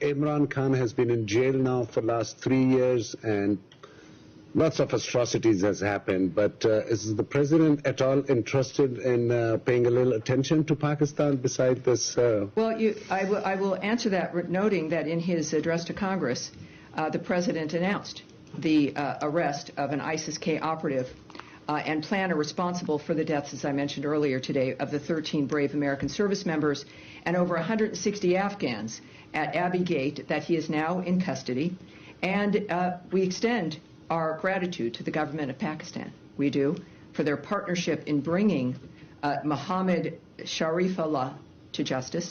Imran Khan has been in jail now for last 3 years and lots of atrocities has happened, but is the president at all interested in paying a little attention to Pakistan beside this? Well, I will answer that, noting that in his address to Congress, the president announced the arrest of an ISIS-K operative and planner responsible for the deaths, as I mentioned earlier today, of the 13 brave American service members and over 160 Afghans at Abbey Gate, that he is now in custody. And we extend our gratitude to the government of Pakistan. We do, for their partnership in bringing Mohammed Sharifullah to justice.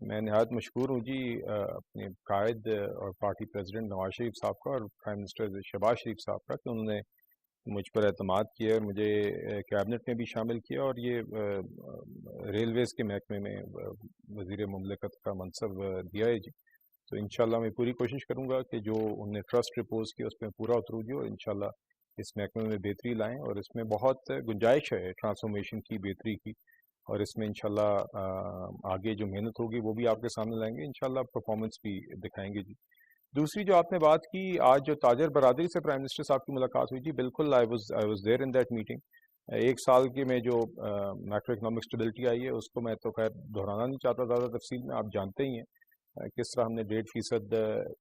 میں نہایت مشکور ہوں جی اپنے قائد اور party president Nawaz Sharif صاحب کا اور prime minister Shahbaz شریف صاحب کا کہ انہوں نے مجھ پر اعتماد کیا اور مجھے کیبنٹ میں بھی شامل کیا اور یہ ریلویز کے محکمے میں وزیر مملکت کا منصب دیا ہے جی. تو انشاءاللہ میں پوری کوشش کروں گا کہ جو انہوں نے ٹرسٹ رپوز کیا اس میں پورا اتروں گی اور انشاءاللہ اس محکمے میں بہتری لائیں اور اس میں بہت گنجائش ہے ٹرانسفارمیشن کی، بہتری کی، اور اس میں انشاءاللہ آگے جو محنت ہوگی وہ بھی آپ کے سامنے لائیں گے، انشاءاللہ پرفارمنس بھی دکھائیں گے جی. دوسری جو آپ نے بات کی، آج جو تاجر برادری سے پرائم منسٹر صاحب کی ملاقات ہوئی جی، بالکل I was there in that meeting. ایک سال کے میں جو میکرو اکنامک اسٹیبلٹی آئی ہے اس کو میں تو خیر دہرانا نہیں چاہتا زیادہ تفصیل میں، آپ جانتے ہی ہیں کس طرح ہم نے 1.5%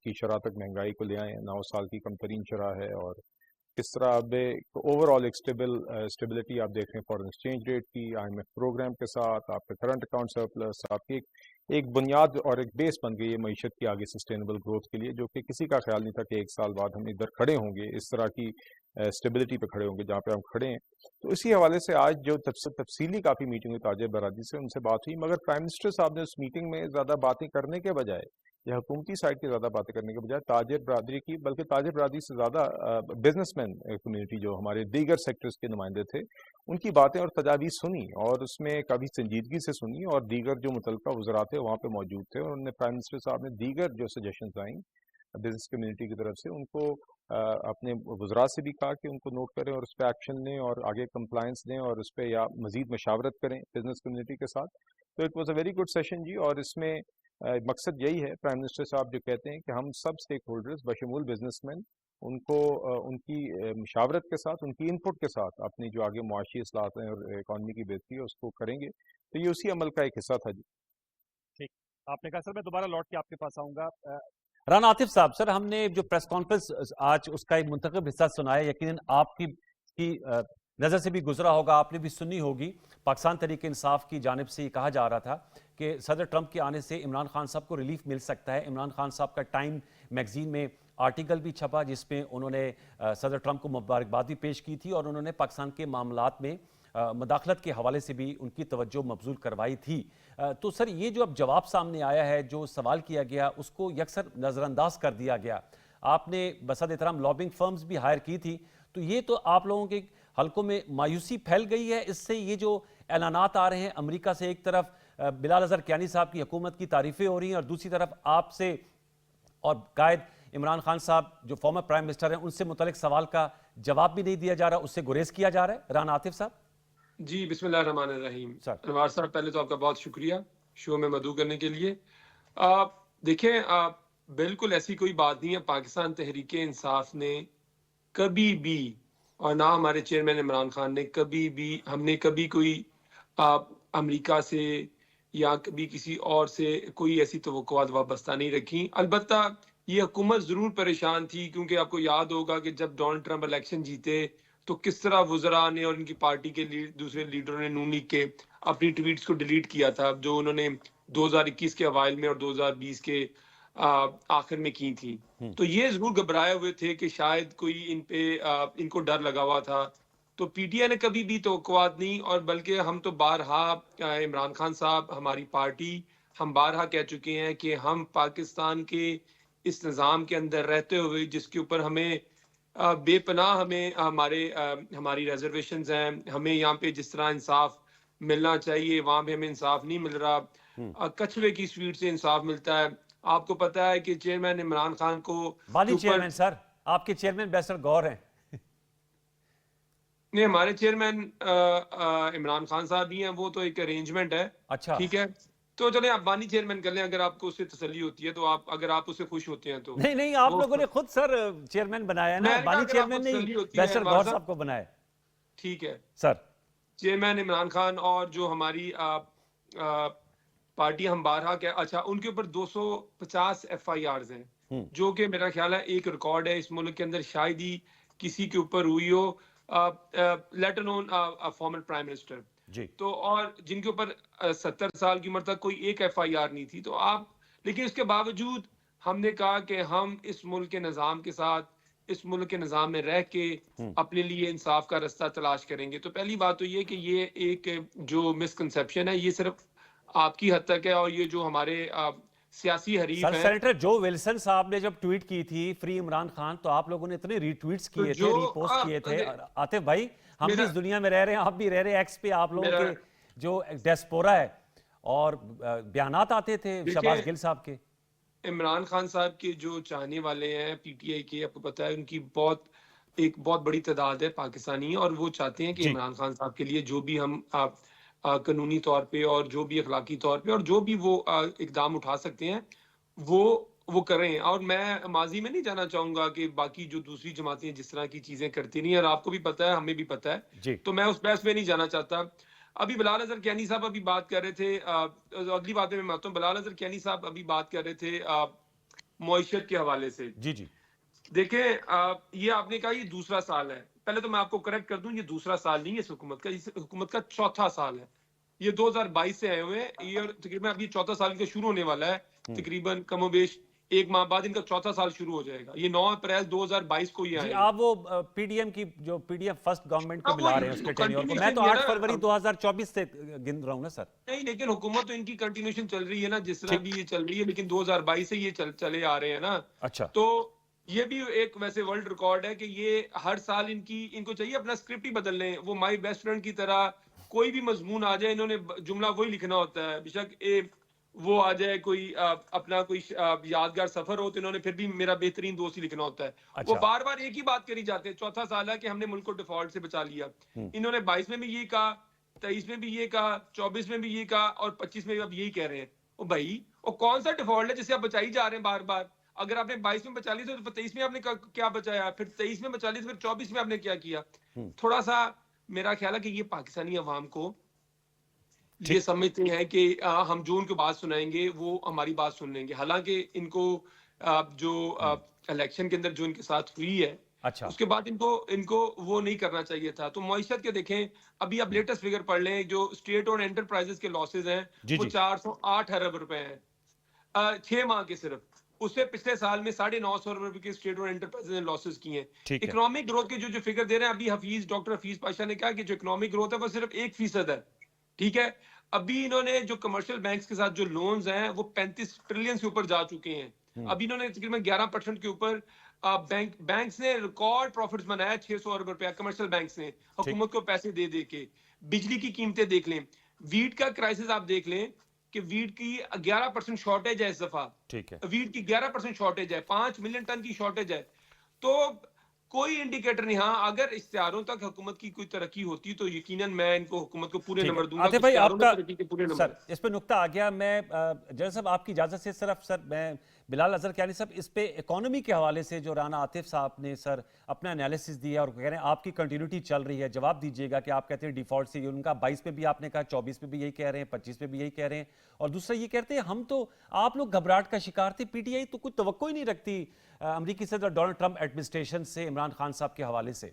کی شرح تک مہنگائی کو لے آئے ہیں، 9 سال کی کم ترین شرح ہے، اور کس طرح اب اوور آل ایک اسٹیبلٹی آپ دیکھ رہے ہیں فارن ایکسچینج ریٹ کی، IMF پروگرام کے ساتھ، آپ کے کرنٹ اکاؤنٹ سرپلس، آپ کی ایک بنیاد اور ایک بیس بن گئی ہے معیشت کی آگے سسٹینیبل گروتھ کے لیے، جو کہ کسی کا خیال نہیں تھا کہ ایک سال بعد ہم ادھر کھڑے ہوں گے، اس طرح کی اسٹیبلٹی پہ کھڑے ہوں گے جہاں پہ ہم کھڑے ہیں. تو اسی حوالے سے آج جو تفصیلی کافی میٹنگ ہوئی تاجر برادری سے، ان سے بات ہوئی، مگر پرائم منسٹر صاحب نے اس میٹنگ میں زیادہ باتیں کرنے کے بجائے یا حکومتی سائڈ کی زیادہ باتیں کرنے کے بجائے تاجر برادری کی، بلکہ تاجر برادری سے زیادہ بزنس مین کمیونٹی جو ہمارے دیگر سیکٹرز کے نمائندے تھے ان کی باتیں اور تجاویز سنی، اور اس میں کافی سنجیدگی سے سنی، اور دیگر جو متعلقہ وزراء تھے وہاں پہ موجود تھے، اور انہوں نے پرائم منسٹر صاحب نے دیگر جو سجیشنز آئیں بزنس کمیونٹی کی طرف سے ان کو اپنے وزراء سے بھی کہا کہ ان کو نوٹ کریں اور اس پہ ایکشن لیں اور آگے کمپلائنس دیں اور اس پہ یا مزید مشاورت کریں بزنس کمیونٹی کے ساتھ. تو it was a very good session جی، اور اس میں مقصد یہی ہے پرائم منسٹر صاحب جو کہتے ہیں کہ ہم سب اسٹیک ہولڈرز بشمول بزنس مین ان کو ان کی مشاورت کے ساتھ، ان کی انپٹ کے ساتھ اپنی جو آگے معاشی اصلاحات ہیں اور اکانومی کی بہتری ہے اس کو کریں گے. تو یہ اسی عمل کا ایک حصہ تھا جی. ٹھیک، آپ نے کہا سر میں دوبارہ لوٹ کے آپ کے پاس آؤں گا. رانا عاطف صاحب، سر ہم نے جو پریس کانفرنس آج اس کا ایک منتخب حصہ سنایا، یقیناً آپ کی نظر سے بھی گزرا ہوگا، آپ نے بھی سنی ہوگی. پاکستان تحریک انصاف کی جانب سے یہ کہا جا رہا تھا کہ صدر ٹرمپ کے آنے سے عمران خان صاحب کو ریلیف مل سکتا ہے. عمران خان صاحب کا ٹائم میگزین میں آرٹیکل بھی چھپا جس میں انہوں نے صدر ٹرمپ کو مبارکباد بھی پیش کی تھی، اور انہوں نے پاکستان کے معاملات میں مداخلت کے حوالے سے بھی ان کی توجہ مبذول کروائی تھی. تو سر یہ جو اب جواب سامنے آیا ہے، جو سوال کیا گیا اس کو یکسر نظر انداز کر دیا گیا. آپ نے بصد احترام لابنگ فرمز بھی ہائر کی تھی، تو یہ تو آپ لوگوں کے حلقوں میں مایوسی پھیل گئی ہے. اس سے یہ جو اعلانات آ رہے ہیں امریکہ سے، ایک طرف بلال اظہر کیانی صاحب کی حکومت کی تعریفیں ہو رہی ہیں اور دوسری طرف آپ سے اور قائد عمران خان صاحب جو فارمر پرائم منسٹر ہیں ان سے متعلق سوال کا جواب بھی نہیں دیا جا رہا، اس سے گریز کیا جا رہا ہے. رانا عاطف صاحب. جی بسم اللہ الرحمن الرحیم. سر. انوار صاحب پہلے تو آپ کا بہت شکریہ شو میں مدعو کرنے کے لیے. دیکھیں بالکل ایسی کوئی بات نہیں ہے. پاکستان تحریک انصاف نے کبھی بھی، اور نہ ہمارے چیئرمین عمران خان نے کبھی بھی، ہم نے کبھی کوئی امریکہ سے یا کبھی کسی اور سے کوئی ایسی توقعات وابستہ نہیں رکھی. البتہ یہ حکومت ضرور پریشان تھی، کیونکہ آپ کو یاد ہوگا کہ جب ڈونلڈ ٹرمپ الیکشن جیتے تو کس طرح وزراء نے اور ان کی پارٹی کے دوسرے لیڈروں نے نون لیگ کے اپنی ٹویٹس کو ڈیلیٹ کیا تھا، جو انہوں نے 2021 کے اوائل میں اور 2020 کے آخر میں کی تھی. تو یہ ضرور گھبرائے ہوئے تھے کہ شاید کوئی ان کو ڈر لگا ہوا تھا. تو پی ٹی آئی نے کبھی بھی توقعات نہیں، اور بلکہ ہم تو بارہا عمران خان صاحب، ہماری پارٹی، ہم بارہا کہہ چکے ہیں کہ ہم پاکستان کے اس نظام کے اندر رہتے ہوئے جس کے اوپر ہمیں بے پناہ ہماری ریزرویشنز ہیں، ہمیں یہاں پہ جس طرح انصاف ملنا چاہیے وہاں پہ ہمیں انصاف نہیں مل رہا. کچھوے کی سویٹ سے انصاف ملتا ہے. آپ کو پتا ہے کہ چیئرمین عمران خان کو بانی چیئرمین سر، آپ کے چیئرمین بیسر گور ہیں. نہیں، ہمارے چیئرمین عمران خان صاحب ہی ہیں، وہ تو ایک ارینجمنٹ ہے. اچھا ٹھیک ہے، تو چلیں آپ بانی چیئرمین کر لیں اگر آپ کو اس سے تسلی ہوتی ہے، تو اگر آپ اس سے خوش ہوتے ہیں تو. نہیں آپ لوگوں نے خود سر چیئرمین بنایا ہے نا، بانی چیئرمین نہیں بیسر گور صاحب کو بنایا. ٹھیک ہے سر. چیئرمین عمران خان اور جو ہماری پارٹی ہم بارہا کے، اچھا ان کے اوپر 250 FIRs ہیں، جو کہ میرا خیال ہے ایک ریکارڈ ہے اس ملک کے اندر، شاید ہی کسی کے اوپر ہوئی ہو، let alone former prime minister. تو اور جن کے اوپر 70 سال کی عمر تک کوئی ایک FIR نہیں تھی. تو لیکن اس کے باوجود ہم نے کہا کہ ہم اس ملک کے نظام کے ساتھ، اس ملک کے نظام میں رہ کے اپنے لیے انصاف کا رستہ تلاش کریں گے. تو پہلی بات تو یہ کہ یہ ایک جو مسکنسیپشن ہے، یہ صرف آپ کی حد تک ہے, اور یہ جو ہمارے سیاسی حریف سر ہیں. سینیٹر جو ولسن صاحب نے جب ٹویٹ کی تھی فری عمران خان, تو آپ لوگوں نے اتنے ری ٹویٹس کیے تھے, ری پوسٹ کیے تھے. آتف بھائی, ہم بھی اس دنیا میں رہ رہے ہیں, آپ بھی رہ رہے ہیں, ایکس پہ آپ لوگوں کے جو ڈیسپورا ہے, اور بیانات آتے تھے شہباز گل صاحب کے. عمران خان صاحب کے جو چاہنے والے ہیں پی ٹی آئی کے, آپ کو پتا ہے ان کی ایک بہت بڑی تعداد ہے پاکستانی, اور وہ چاہتے ہیں کہ عمران خان صاحب کے لیے جو بھی ہم قانونی طور پہ اور جو بھی اخلاقی طور پہ اور جو بھی وہ اقدام اٹھا سکتے ہیں وہ کریں. اور میں ماضی میں نہیں جانا چاہوں گا کہ باقی جو دوسری جماعتیں جس طرح کی چیزیں کرتی نہیں, اور آپ کو بھی پتہ ہے, ہمیں بھی پتہ ہے, تو میں اس بحث میں نہیں جانا چاہتا. ابھی بلال اظہر کیانی صاحب ابھی بات کر رہے تھے, اگلی بات میں آتا ہوں. بلال اظہر کیانی صاحب ابھی بات کر رہے تھے معیشت کے حوالے سے. جی دیکھیں, یہ آپ نے کہا یہ دوسرا سال ہے. پہلے تو میں آپ کو کریکٹ کر دوں, یہ دوسرا سال نہیں ہے اس حکومت کا, اس حکومت کا چوتھا سال ہے. یہ 2022 سے آئے ہوئے ہیں, یہ تقریباً ابھی چوتھا سال کا شروع ہونے والا ہے, تقریباً کم و بیش ایک ماہ بعد ان کا چوتھا سال شروع ہو جائے گا. یہ 9 اپریل 2022 کو یہ آئے. آپ وہ پی ڈی ایم کی جو P D M first government کو ملا رہے ہیں اس کے ٹینیور کو, میں تو 8 فروری 2024 سے گن رہا ہوں نا سر. نہیں, لیکن حکومت تو ان کی کنٹینیوشن چل رہی ہے نا, جس طرح بھی یہ چل رہی ہے, لیکن 2022 سے یہ چلے آ رہے ہیں نا. اچھا, تو یہ بھی ایک ویسے ورلڈ ریکارڈ ہے کہ یہ ہر سال ان کو چاہیے اپنا اسکرپٹ ہی بدل لیں. وہ مائی بیسٹ فرینڈ کی طرح کوئی بھی مضمون آ جائے, انہوں نے جملہ وہی لکھنا ہوتا ہے. بے شک وہ آ جائے کوئی اپنا کوئی یادگار سفر ہو, تو انہوں نے پھر بھی میرا بہترین دوست ہی لکھنا ہوتا ہے. وہ بار بار ایک ہی بات کری جاتے ہیں, چوتھا سال ہے کہ ہم نے ملک کو ڈیفالٹ سے بچا لیا. انہوں نے 22 میں بھی یہ کہا, 23 میں بھی یہ کہا, 24 میں بھی یہ کہا, اور 25 میں بھی اب یہی کہہ رہے ہیں. او بھائی, وہ کون سا ڈیفالٹ ہے جسے آپ بچائی جا رہے ہیں بار بار؟ اگر آپ نے 22 میں بچا لی تو 23 میں آپ نے کیا بچایا, پھر 23 میں بچا لی تو پھر 24 میں آپ نے کیا کیا؟ تھوڑا سا میرا خیال ہے کہ یہ پاکستانی عوام کو یہ سمجھتے ہیں کہ ہم جو ان کو بات سنائیں گے وہ ہماری بات سن لیں گے. حالانکہ ان کو جو الیکشن کے اندر جو ان کے ساتھ ہوئی ہے, اس کے بعد ان کو وہ نہیں کرنا چاہیے تھا. تو معیشت کے دیکھیں, ابھی آپ لیٹسٹ فگر پڑھ لیں, جو اسٹیٹ اور انٹرپرائزز کے لاسز ہیں وہ 408 ارب روپے ہیں 6 ماہ کے صرف. اس سے پچھلے سال میں 950 ارب روپے کے اسٹیٹ اور انٹرپرائزز نے لاسز کیے ہیں. اکنامک گروتھ کے جو فگر دے رہے ہیں ابھی ڈاکٹر حفیظ پاشا نے کہا کہ جو اکنامک گروتھ ہے وہ صرف 1% ہے. ٹھیک ہے, ابھی انہوں نے جو کمرشل بینکس کے ساتھ جو لونز ہیں وہ 35 ٹریلین سے اوپر جا چکے ہیں. ابھی انہوں نے تقریباً 11% کے اوپر بینکس نے ریکارڈ پروفٹس بنایا, 600 ارب روپیہ کمرشل بینکس نے حکومت کو پیسے دے کے. بجلی کی قیمتیں دیکھ لیں, ویٹ کا کرائسس آپ دیکھ لیں کہ ویٹ کی 11% شارٹیج ہے اس دفعہ. ویٹ کی 11% شارٹیج ہے, 5 ملین ٹن کی شارٹیج ہے. تو کوئی انڈیکیٹر نہیں. ہاں, اگر اشتہاروں تک حکومت کی کوئی ترقی ہوتی تو یقیناً میں ان کو حکومت کو پورے نمبر دوں گا. آتے بھائی, آپ کا سر اس پہ نقطہ آ گیا. میں جنرل صاحب آپ کی اجازت سے صرف سر میں بلال اظہر کیانی صاحب اس پہ اکانومی کے حوالے سے جو رانا عاطف صاحب نے سر اپنا انالیسس دیا اور کہہ رہے ہیں آپ کی کنٹینیوٹی چل رہی ہے, جواب دیجیے گا کہ آپ کہتے ہیں ڈیفالٹ سے, ان کا 22 پہ بھی آپ نے کہا, 24 پہ بھی یہی کہہ رہے ہیں, 25 پہ بھی یہی کہہ رہے ہیں, اور دوسرا یہ کہتے ہیں ہم تو آپ لوگ گھبراہٹ کا شکار تھے, پی ٹی آئی تو کوئی توقع ہی نہیں رکھتی امریکی صدر ڈونلڈ ٹرمپ ایڈمنسٹریشن سے عمران خان صاحب کے حوالے سے.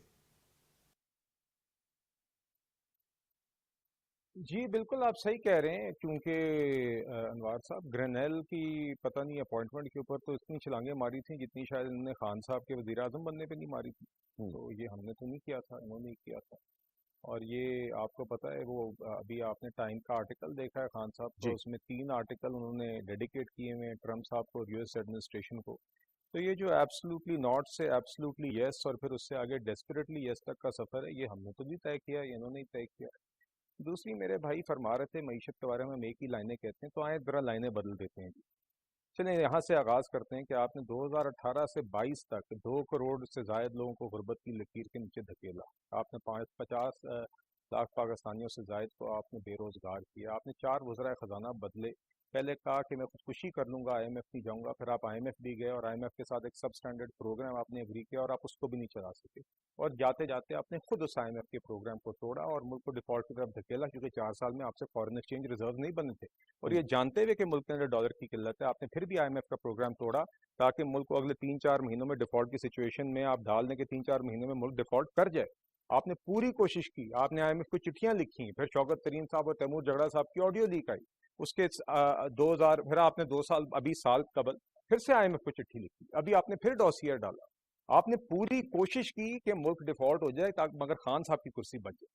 جی بالکل آپ صحیح کہہ رہے ہیں, کیونکہ انوار صاحب گرینیل کی پتہ نہیں اپوائنٹمنٹ کے اوپر تو اتنی چھلانگیں ماری تھیں جتنی شاید انہوں نے خان صاحب کے وزیر اعظم بننے پہ نہیں ماری تھی. تو یہ ہم نے تو نہیں کیا تھا, انہوں نے کیا تھا. اور یہ آپ کو پتہ ہے, وہ ابھی آپ نے ٹائم کا آرٹیکل دیکھا ہے خان صاحب کو, اس میں 3 آرٹیکل انہوں نے ڈیڈیکیٹ کیے ہوئے ٹرمپ صاحب کو, یو ایس ایڈمنسٹریشن کو. تو یہ جو ایبسلوٹلی ناٹ سے ایبسلوٹلی یس اور پھر اس سے آگے ڈیسپریٹلی یس تک کا سفر ہے, یہ ہم نے تو نہیں طے کیا, انہوں نے طے کیا. دوسری میرے بھائی فرما رہے تھے معیشت کے بارے میں, ہم ایک ہی لائنیں کہتے ہیں, تو آئیں ذرا لائنیں بدل دیتے ہیں. چلیں یہاں سے آغاز کرتے ہیں کہ آپ نے 2018 سے 22 تک 2 کروڑ سے زائد لوگوں کو غربت کی لکیر کے نیچے دھکیلا. آپ نے 50 لاکھ پاکستانیوں سے زائد کو آپ نے بے روزگار کیا. آپ نے 4 وزرائے خزانہ بدلے. پہلے کہا کہ میں خودکشی کر لوں گا, آئی ایم ایف نہیں جاؤں گا, پھر آپ آئی ایم ایف بھی گئے اور آئی ایم ایف کے ساتھ ایک سب اسٹینڈرڈ پروگرام آپ نے اگری کیا اور آپ اس کو بھی نہیں چلا سکے, اور جاتے جاتے آپ نے خود اس آئی ایم ایف کے پروگرام کو توڑا اور ملک کو ڈیفالٹ کی طرف دھکیلا, کیونکہ 4 سال میں آپ سے فارن ایکسچینج ریزرو نہیں بنے تھے. اور یہ جانتے ہوئے کہ ملک کے اندر ڈالر کی قلت ہے, آپ نے پھر بھی آئی ایم ایف کا پروگرام توڑا تاکہ ملک کو اگلے 3-4 مہینوں میں ڈیفالٹ کی سچویشن میں آپ ڈال دیں کہ 3-4 مہینے میں ملک ڈیفالٹ کر جائے. آپ نے پوری کوشش کی, آپ نے آئی ایم ایف کو چٹھیاں لکھی, پھر شوکت ترین صاحب اور تیمور جھگڑا صاحب کی آڈیو لیک آئی, اس کے 2000 پھر آپ نے 2 سال ابھی سال قبل پھر سے آئی ایم ایف کو چٹھی لکھی, ابھی آپ نے پھر ڈوسیئر ڈالا. آپ نے پوری کوشش کی کہ ملک ڈیفالٹ ہو جائے تاکہ مگر خان صاحب کی کرسی بچ جائے.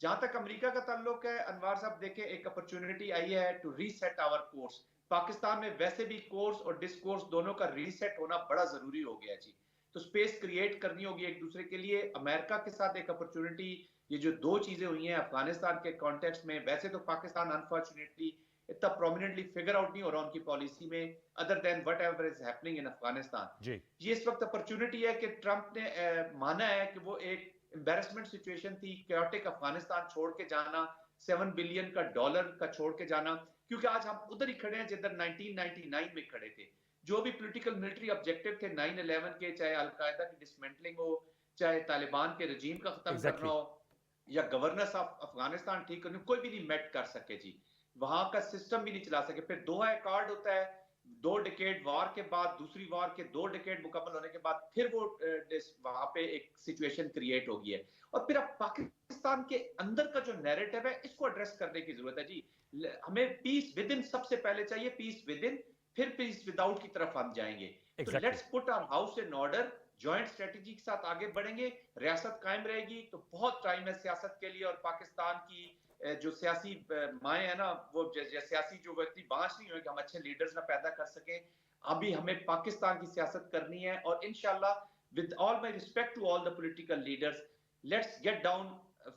جہاں تک امریکہ کا تعلق ہے انوار صاحب دیکھیں ایک اپرچونٹی آئی ہے to reset our course. Pakistan میں ویسے بھی کورس اور ڈسکورس دونوں کا ریسیٹ ہونا بڑا ضروری ہو گیا جی. تو سپیس کریٹ کرنی ہوگی ایک دوسرے کے لیے. امریکہ کے ساتھ ایک اپرچونٹی, یہ جو دو چیزیں ہوئی ہیں افغانستان کے کانٹیکسٹ میں, ویسے تو پاکستان انفارچونیٹلی اتنا پرومیننٹلی فگر آؤٹ نہیں ہو رہا ان کی پالیسی میں other than whatever is happening in Afghanistan. یہ اس وقت اپرچونٹی ہے کہ ٹرمپ نے مانا ہے کہ وہ ایک امبیرسمنٹ سچویشن تھی, کیوٹک افغانستان چھوڑ کے جانا, $7 بلین کا چھوڑ کے جانا, کیونکہ آج ہم ادھر ہی کھڑے ہیں جدھر 1999 میں کھڑے تھے. جو بھی پولیٹیکل ملٹری آبجیکٹو تھے 9/11 کے, چاہے القاعدہ کی ڈسمنٹلنگ ہو, چاہے طالبان کے رجیم کا ختم کرنا ہو, یا گورننس آف افغانستان ٹھیک کرنا, کوئی بھی نہیں میٹ کر سکے جی, وہاں کا سسٹم بھی نہیں چلا سکے. پھر دوحہ ایکارڈ ہوتا ہے, 2 ڈیکیڈ وار کے بعد, دوسری وار کے 2 ڈیکیڈ مکمل ہونے کے بعد پھر وہ وہاں پہ ایک سچویشن کریٹ ہو گئی ہے. اور پھر اب پاکستان کے اندر کا جو نیریٹو ہے اس کو ایڈریس کرنے کی ضرورت ہے جی. ہمیں پیس ود ان سب سے پہلے چاہیے, پیس ود ان, پھر پیس ود آؤٹ کی طرف ہم جائیں گے. تو let's put our house in order, joint strategy کے ساتھ آگے بڑھیں گے, ریاست قائم رہے گی. تو بہت ٹائم ہے سیاست کے لیے, اور پاکستان کی جو سیاسی مائیں ہیں نا, وہ سیاسی جو وقتی بانچ نہیں ہوئے کہ ہم اچھے لیڈرز نہ پیدا کر سکیں. ابھی ہمیں پاکستان کی سیاست کرنی ہے, اور انشاءاللہ with all my respect to all the political leaders, let's get down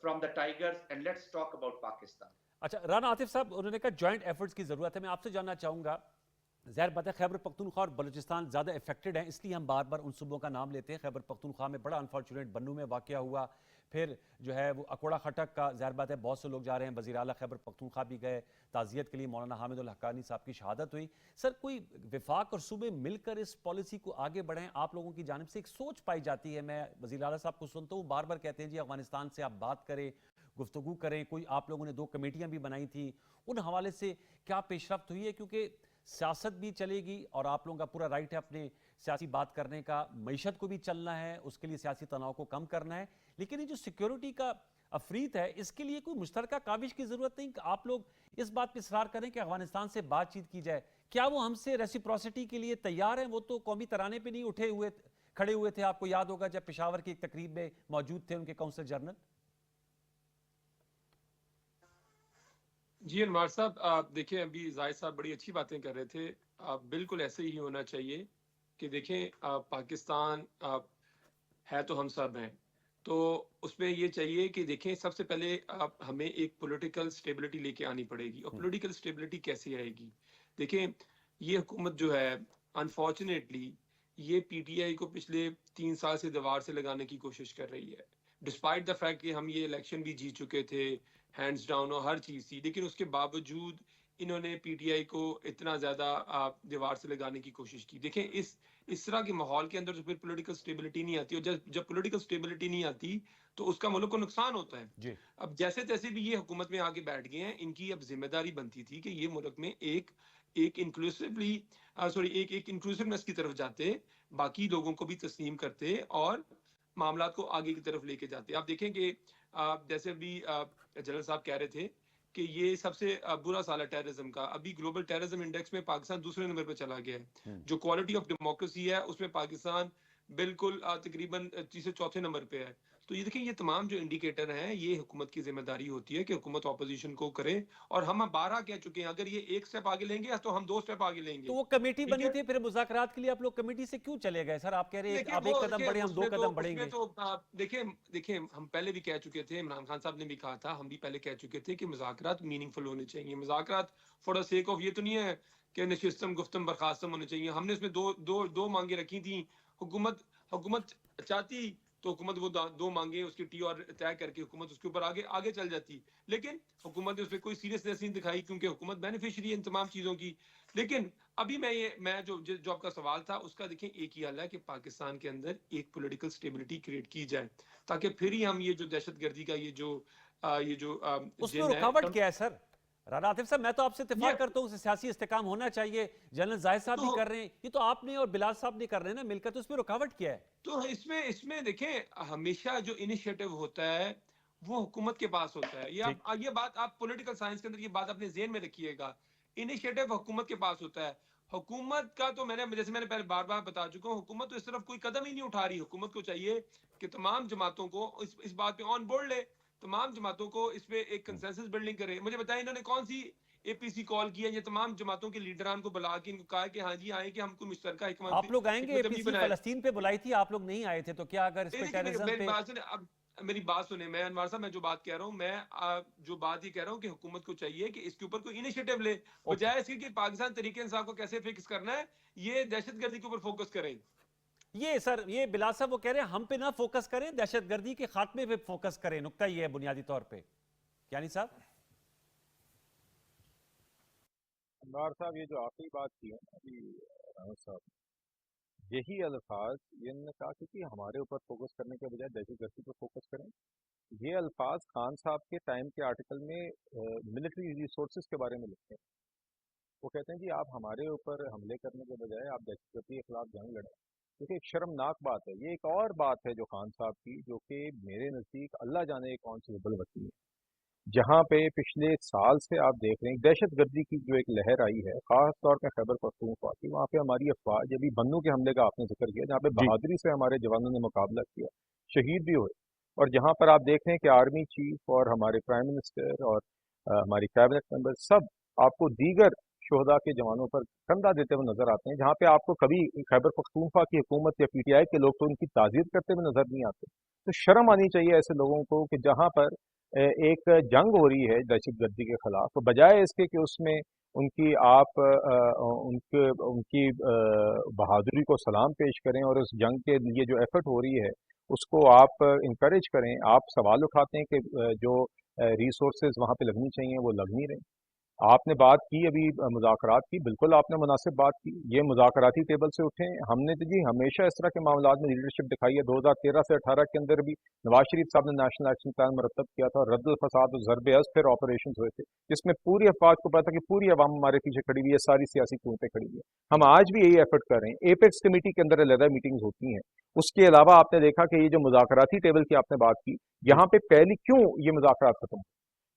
from the tigers and let's talk about Pakistan. اچھا رانا عاطف صاحب, انہوں نے کہا جوائنٹ ایفرٹس کی ضرورت ہے. میں آپ سے جاننا چاہوں گا, ظاہر بات ہے خیبر پختونخوا اور بلوچستان زیادہ افیکٹڈ ہیں, اس لیے ہم بار بار ان صوبوں کا نام لیتے ہیں. خیبر پختونخوا میں بڑا انفارچونیٹ بنو میں واقعہ ہوا, پھر جو ہے وہ اکوڑا خٹک کا, ظاہر بات ہے بہت سے لوگ جا رہے ہیں, وزیر اعلیٰ خیبر پختونخوا بھی گئے تعزیت کے لیے, مولانا حامد الحقانی صاحب کی شہادت ہوئی. سر کوئی وفاق اور صوبے مل کر اس پالیسی کو آگے بڑھیں؟ آپ لوگوں کی جانب سے ایک سوچ پائی جاتی ہے, میں وزیر اعلیٰ صاحب کو سنتا ہوں بار بار کہتے ہیں جی افغانستان سے آپ بات کریں, گفتگو کریں. کوئی آپ لوگوں نے 2 کمیٹیاں بھی بنائی تھیں, ان حوالے سے کیا پیش رفت ہوئی ہے؟ کیونکہ سیاست بھی چلے گی اور آپ لوگوں کا پورا رائٹ ہے اپنے سیاسی بات کرنے کا, معیشت کو بھی چلنا ہے, اس کے لیے سیاسی تناؤ کو کم کرنا ہے, لیکن یہ جو سیکیورٹی کا افریط ہے اس کے لیے کوئی مشترکہ کاوش کی ضرورت نہیں کہ آپ لوگ اس بات پہ اصرار کریں کہ افغانستان سے بات چیت کی جائے؟ کیا وہ ہم سے ریسیپروسٹی کے لیے تیار ہیں؟ وہ تو قومی ترانے پہ نہیں کھڑے ہوئے تھے, آپ کو یاد ہوگا جب پشاور کی ایک تقریب میں موجود تھے ان کے کونسل جنرل. جی انوار صاحب, دیکھیں ابھی زاہد صاحب بڑی اچھی باتیں کر رہے تھے. بالکل ایسے ہی ہونا چاہیے کہ دیکھیں پاکستان ہے تو ہم سب ہیں, تو اس میں یہ چاہیے کہ دیکھیں سب سے پہلے ہمیں ایک پولیٹیکل سٹیبلٹی لے کے آنی پڑے گی. اور پولیٹیکل سٹیبلٹی کیسے آئے گی؟ دیکھیں یہ حکومت جو ہے انفارچونیٹلی یہ پی ٹی آئی کو پچھلے 3 سال سے دیوار سے لگانے کی کوشش کر رہی ہے, ڈسپائٹ دا فیکٹ کہ ہم یہ الیکشن بھی جیت چکے تھے, ہینڈز ڈاؤن اور ہر چیز تھی, لیکن اس کے باوجود انہوں نے پی ٹی آئی کو اتنا زیادہ دیوار سے لگانے کی کوشش کی. دیکھیں اس طرح کے ماحول کے اندر تو پھر پولیٹیکل سٹیبلٹی نہیں آتی, اور جب پولیٹیکل سٹیبلٹی نہیں آتی تو اس کا ملک کو نقصان ہوتا ہے. اب جیسے تیسے بھی یہ حکومت میں آگے بیٹھ گئے ہیں, ان کی اب ذمہ داری بنتی تھی کہ یہ ملک میں ایک انکلوسیونیس کی طرف جاتے, باقی لوگوں کو بھی تسلیم کرتے اور معاملات کو آگے کی طرف لے کے جاتے. آپ دیکھیں کہ جیسے بھی جنرل صاحب کہہ رہے تھے کہ یہ سب سے برا سال ہے ٹیررزم کا. ابھی گلوبل ٹیررزم انڈیکس میں پاکستان دوسرے نمبر پہ چلا گیا ہے. جو کوالٹی آف ڈیموکریسی ہے اس میں پاکستان بالکل تقریباً تیسرے چوتھے نمبر پہ ہے. تو یہ دیکھیں یہ تمام جو انڈیکیٹر ہیں یہ حکومت کی ذمہ داری ہوتی ہے کہ حکومت اپوزیشن کو کرے, اور ہم 12 کہہ چکے ہیں اگر یہ 1 سٹیپ آگے لیں گے تو ہم 2 سٹیپ آگے لیں گے. تو وہ کمیٹی بنی تھی, پھر مذاکرات کے لیے آپ لوگ کمیٹی سے کیوں چلے گئے سر؟ آپ کہہ رہے ہیں آپ 1 قدم بڑھیں ہم 2 قدم بڑھیں گے. تو دیکھیں ہم پہلے بھی کہہ چکے تھے, عمران خان صاحب نے بھی کہا تھا, ہم بھی پہلے کہہ چکے تھے کہ مذاکرات میننگ فل ہونے چاہیے. مذاکرات فار دا سیک آف یہ تو نہیں ہے کہ نشستم گفتم برخاستم ہونے چاہیے. ہم نے اس میں دو مانگیں رکھی تھیں. حکومت چاہتی تو حکومت وہ 2 مانگیں اس کی ٹی اور طے کر کے حکومت اس کے اوپر آگے چل جاتی, لیکن حکومت نے اس پہ کوئی سیریسنیس نہیں دکھائی کیونکہ حکومت بینیفیشری ہے ان تمام چیزوں کی. لیکن ابھی میں جو آپ کا سوال تھا اس کا دیکھیں ایک ہی حل ہے کہ پاکستان کے اندر ایک پولیٹیکل سٹیبلٹی کریٹ کی جائے, تاکہ پھر ہی ہم یہ جو دہشت گردی کا یہ جو اس میں رکاوٹ کیا ہے سر؟ رانا عاطف صاحب میں تو آپ سے اتفاق کرتا ہوں, سیاسی استحکام ہونا چاہیے, جنرل زاہد صاحب بھی کر رہے ہیں, یہ تو آپ نے اور بلال صاحب نے کر رہے ہیں نا مل کر, تو اس میں رکاوٹ کیا ہے؟ تو اس میں دیکھیں ہمیشہ جو انیشیٹو ہوتا ہے وہ حکومت کے پاس ہوتا ہے. یہ بات آپ پولیٹیکل سائنس کے اندر یہ بات اپنے ذہن میں رکھیے گا, انیشیٹو حکومت کے پاس ہوتا ہے. حکومت کا تو جیسے میں نے پہلے بار بار بتا چکا ہوں, حکومت تو اس طرف کوئی قدم ہی نہیں اٹھا رہی. حکومت کو چاہیے کہ تمام جماعتوں کو اس بات پہ آن بورڈ لے تمام جماعتوں کو اس پہ ایک کنسنسس بلڈنگ کرے. مجھے بتائیں انہوں نے کون سی اے پی سی کال کیا, یہ تمام جماعتوں کے لیڈران کو بلا کے ان کو کہا کہ ہاں جی آئیں کہ ہم کو مشترکہ آپ لوگ آئیں گے, اے پی سی فلسطین پہ بلائی تھی, آپ لوگ نہیں آئے تھے, تو کیا اگر اس پہ ٹیررزم پہ میری بات سنیں, میں انوار صاحب میں جو بات کہہ رہا ہوں, میں جو بات یہ کہہ رہا ہوں کہ حکومت کو چاہیے کہ اس کے اوپر کوئی انیشیٹو لے, بجائے اس کے کہ پاکستان تحریک انصاف کو کیسے فکس کرنا ہے, یہ دہشت گردی کے اوپر فوکس کریں. یہ سر, یہ بلال صاحب وہ کہہ رہے ہیں ہم پہ نہ فوکس کریں, دہشت گردی کے خاتمے پہ فوکس کریں, نقطہ یہ ہے بنیادی طور پہ. یعنی صاحب انوار صاحب یہ جو آخری بات کی ہے نا ابھی رانا صاحب, یہی الفاظ یہ انہوں نے کہا کہ ہمارے اوپر فوکس کرنے کے بجائے دہشت گردی پر فوکس کریں. یہ الفاظ خان صاحب کے ٹائم کے آرٹیکل میں ملٹری ریسورسز کے بارے میں لکھتے ہیں. وہ کہتے ہیں جی آپ ہمارے اوپر حملے کرنے کے بجائے آپ دہشت گردی کے خلاف جنگ لڑیں. کیونکہ ایک شرمناک بات ہے, یہ ایک اور بات ہے جو خان صاحب کی, جو کہ میرے نزدیک اللہ جانے کون سی ابل بتی ہے. جہاں پہ پچھلے سال سے آپ دیکھ رہے ہیں دہشت گردی کی جو ایک لہر آئی ہے, خاص طور پہ خیبر پختونخوا کی, وہاں پہ ہماری افواج, ابھی بنو کے حملے کا آپ نے ذکر کیا, جہاں پہ بہادری سے ہمارے جوانوں نے مقابلہ کیا, شہید بھی ہوئے, اور جہاں پر آپ دیکھ رہے ہیں کہ آرمی چیف اور ہمارے پرائم منسٹر اور ہماری کیبنٹ ممبر سب آپ کو دیگر شہداء کے جوانوں پر کندھا دیتے ہوئے نظر آتے ہیں, جہاں پہ آپ کو کبھی خیبر پختونخوا کی حکومت یا پی ٹی آئی کے لوگ تو ان کی تعزیت کرتے ہوئے نظر نہیں آتے. تو شرم آنی چاہیے ایسے لوگوں کو کہ جہاں پر ایک جنگ ہو رہی ہے دہشت گردی کے خلاف, تو بجائے اس کے کہ اس میں ان کی آپ ان کی بہادری کو سلام پیش کریں اور اس جنگ کے لیے جو ایفرٹ ہو رہی ہے اس کو آپ انکریج کریں, آپ سوال اٹھاتے ہیں کہ جو ریسورسز وہاں پہ لگنی چاہیے وہ لگ نہیں رہے. آپ نے بات کی ابھی مذاکرات کی, بالکل آپ نے مناسب بات کی, یہ مذاکراتی ٹیبل سے اٹھیں. ہم نے تو جی ہمیشہ اس طرح کے معاملات میں لیڈرشپ دکھائی ہے. 2013 سے 18 کے اندر بھی نواز شریف صاحب نے نیشنل ایکشن پلان مرتب کیا تھا, رد الفساد اور ضرب ازد پھر آپریشنز ہوئے تھے, جس میں پوری افواج کو پتا کہ پوری عوام ہمارے پیچھے کھڑی ہوئی ہے, ساری سیاسی قوتیں کھڑی ہوئی ہیں. ہم آج بھی یہی ایفرٹ کر رہے ہیں. ایپیکس کمیٹی کے اندر علیحدہ میٹنگز ہوتی ہیں. اس کے علاوہ آپ نے دیکھا کہ یہ جو مذاکراتی ٹیبل کی آپ نے بات کی, یہاں پہ پہلی کیوں یہ مذاکرات ختم,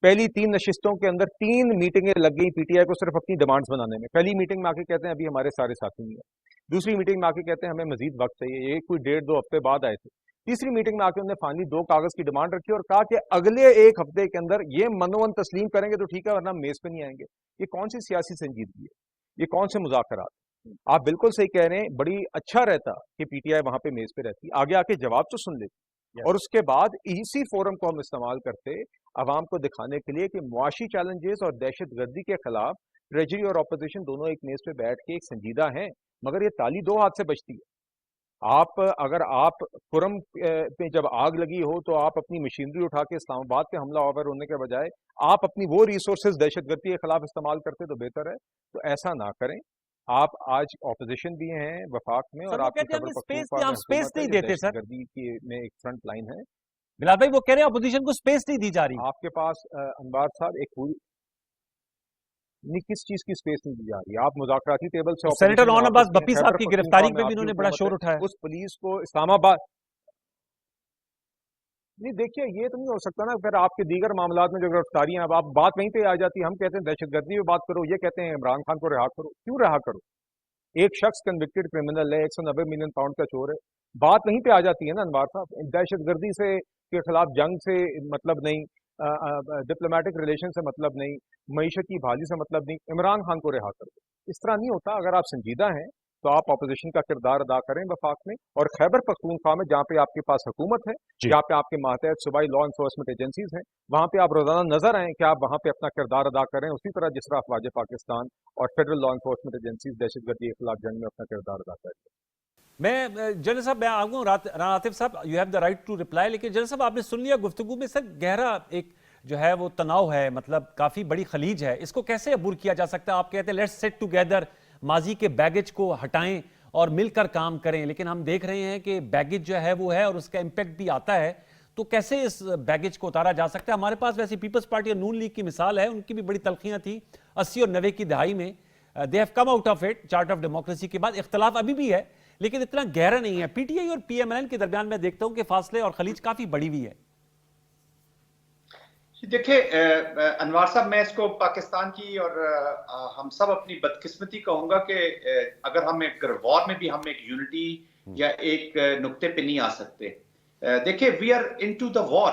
پہلی 3 نشستوں کے اندر 3 میٹنگیں لگ گئی پی ٹی آئی کو صرف اپنی ڈیمانڈز بنانے میں. پہلی میٹنگ میں آ کے کہتے ہیں ابھی ہمارے سارے ساتھی نہیں ہیں, دوسری میٹنگ میں آ کے کہتے ہیں ہمیں مزید وقت چاہیے, یہ کوئی 1.5-2 ہفتے بعد آئے تھے. تیسری میٹنگ میں آ کے انہوں نے فائنلی 2 کاغذ کی ڈیمانڈ رکھی اور کہا کہ اگلے 1 ہفتے کے اندر یہ منون تسلیم کریں گے تو ٹھیک ہے, ورنہ میز پہ نہیں آئیں گے. یہ کون سی سیاسی سنجیدگی ہے, یہ کون سے مذاکرات؟ آپ بالکل صحیح کہہ رہے ہیں, بڑی اچھا رہتا کہ پی ٹی آئی وہاں پہ میز پہ رہتی, آگے آ کے جواب تو سن لیتی, اور اس کے بعد اسی فورم کو ہم استعمال کرتے عوام کو دکھانے کے لیے کہ معاشی چیلنجز اور دہشت گردی کے خلاف ٹریجری اور اپوزیشن دونوں ایک میز پہ بیٹھ کے ایک سنجیدہ ہیں, مگر یہ تالی 2 ہاتھ سے بجتی ہے. آپ اگر آپ خرم پہ جب آگ لگی ہو تو آپ اپنی مشینری اٹھا کے اسلام آباد پہ حملہ آور ہونے کے بجائے آپ اپنی وہ ریسورسز دہشت گردی کے خلاف استعمال کرتے تو بہتر ہے. تو ایسا نہ کریں. آپ آج اپوزیشن بھی ہیں وفاق میں, اور آپ کی خبر پختونخوا میں حکومت ہے جو دہشت گردی کی میں ایک فرنٹ لائن ہے. بلال بھائی وہ کہہ رہے ہیں اپوزیشن کو سپیس نہیں دی جا رہی. آپ کے پاس انوار صاحب ایک پوری نہیں, کس چیز کی سپیس نہیں دی جا رہی. آپ مذاکراتی ٹیبل سے سینیٹر رون عباس بپی صاحب کی گرفتاری پہ بھی انہوں نے بڑا شور اٹھایا. اس پولیس کو اسلام آباد نہیں, دیکھیے یہ تو نہیں ہو سکتا نا, پھر آپ کے دیگر معاملات میں جو گرفتاریاں ہیں آپ بات وہیں پہ آ جاتی ہے. ہم کہتے ہیں دہشت گردی پہ بات کرو, یہ کہتے ہیں عمران خان کو رہا کرو. کیوں رہا کرو؟ ایک شخص کنوکٹڈ کرمنل ہے, 190 ملین پاؤنڈ کا چور ہے, بات وہیں پہ آ جاتی ہے نا انوار صاحب. دہشت گردی سے کے خلاف جنگ سے مطلب نہیں, ڈپلومیٹک ریلیشن سے مطلب نہیں, معیشت کی بحالی سے مطلب نہیں, عمران خان کو رہا کر دو. اس طرح نہیں ہوتا. اگر آپ سنجیدہ ہیں تو آپ اپوزیشن کا کردار ادا کریں وفاق میں, اور خیبر پختونخوا میں جہاں پہ آپ کے پاس حکومت ہے, جہاں پہ آپ کے ماتحت صوبائی لا انفورسمنٹ ایجنسیز ہیں, وہاں پہ آپ روزانہ نظر آئیں کہ آپ وہاں پہ اپنا کردار ادا کریں, اسی طرح جس طرح افواج پاکستان اور فیڈرل لا انفورسمنٹ ایجنسیز دہشت گردی کے خلاف جنگ میں اپنا کردار ادا کریں. میں جنرل صاحب میں آگوں, رانا عاطف صاحب you have the right to reply, لیکن جنرل صاحب آپ نے سن لیا گفتگو میں سر گہرا ایک جو ہے وہ تناؤ ہے, مطلب کافی بڑی خلیج ہے, اس کو کیسے عبور کیا جا سکتا ہے؟ آپ کہتے ہیں لیٹس سٹ ٹوگیدر, ماضی کے بیگیج کو ہٹائیں اور مل کر کام کریں, لیکن ہم دیکھ رہے ہیں کہ بیگیج جو ہے وہ ہے اور اس کا امپیکٹ بھی آتا ہے. تو کیسے اس بیگیج کو اتارا جا سکتا ہے؟ ہمارے پاس ویسے پیپلز پارٹی اور نون لیگ کی مثال ہے, ان کی بھی بڑی تلخیاں تھیں 80 اور 90 کی دہائی میں, they have come out of it, chart of democracy کے بعد. اختلاف ابھی بھی ہے لیکن اتنا گہرا نہیں ہے. پی ٹی آئی اور پی ایم ایل این کے درمیان میں دیکھتا ہوں کہ فاصلے اور خلیج کافی بڑی ہوئی ہے. دیکھیں انوار صاحب, میں اس کو پاکستان کی اور ہم سب اپنی بدقسمتی کہوں گا کہ اگر ہم ایک وار میں بھی ہم ایک یونٹی یا ایک نقطے پہ نہیں آ سکتے. دیکھیں وی آر انٹو دا وار,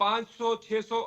500-600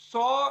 100